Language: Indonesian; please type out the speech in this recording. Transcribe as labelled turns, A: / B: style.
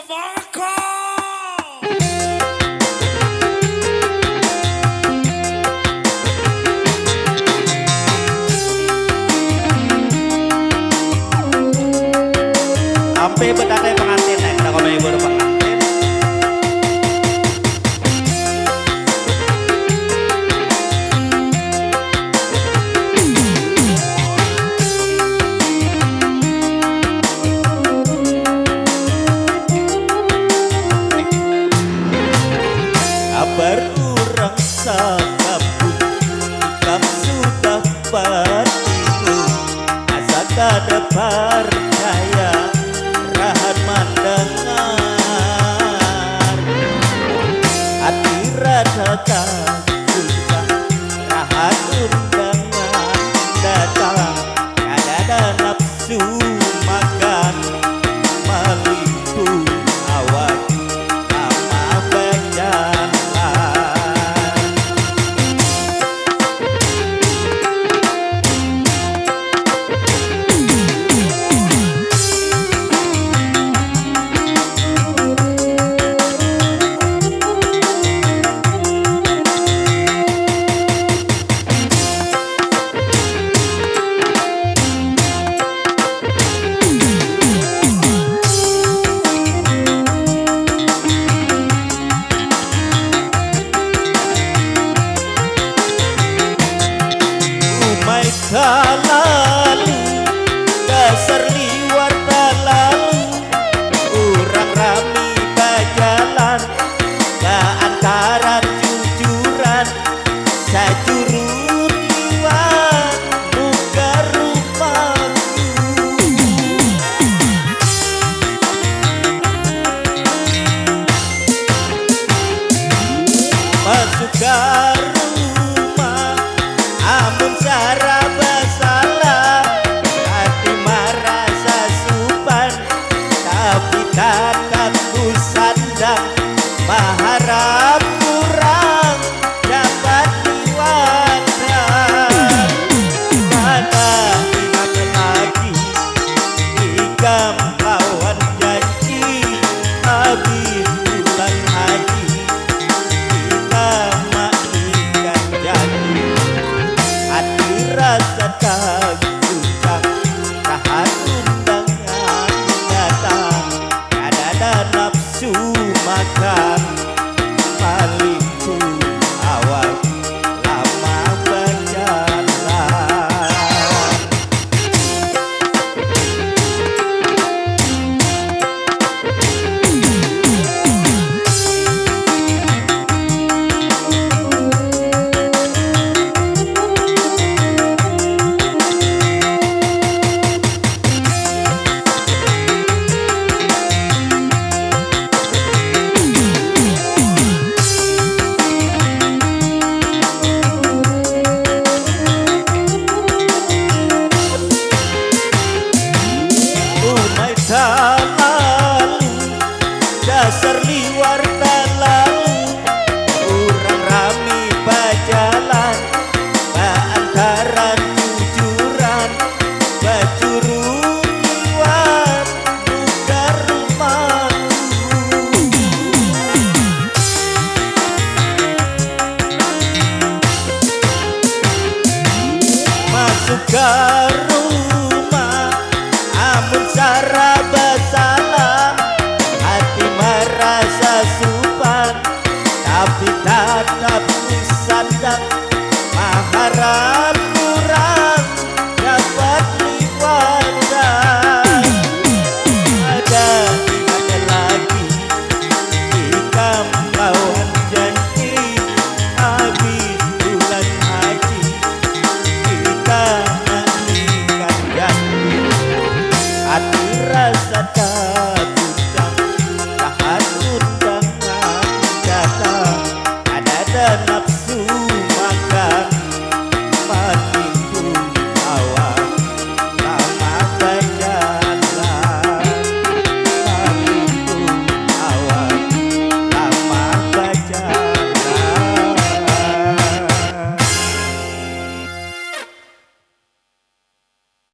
A: Sawako.
B: Sampai betadai pengantin nek kita komen ibu pengantin. Kabar urang sakabut ikam sudah patiku asa kada percaya rahat mendengar hati rata susah rahat undangan datang kada ada nafsu makan meliput awak lama berjalan. Lalu dasar liwar lalu urang rami bajalan ke antara jujuran sajurun liwar buka rumahku masuk ke rumah amun sarap tatap ku sandang maharap kurang dapat diwadah mana ingat lagi ikam kawan janji habis bulan haji kita makikan janji hati rasa tak guncang rahat undangan datang nafsu makan paling awal lama berjalan. Lalu dasar liwar lalu urang rami bajalan antara jujuran bajuru liwar buka rumahku masuk ke rumah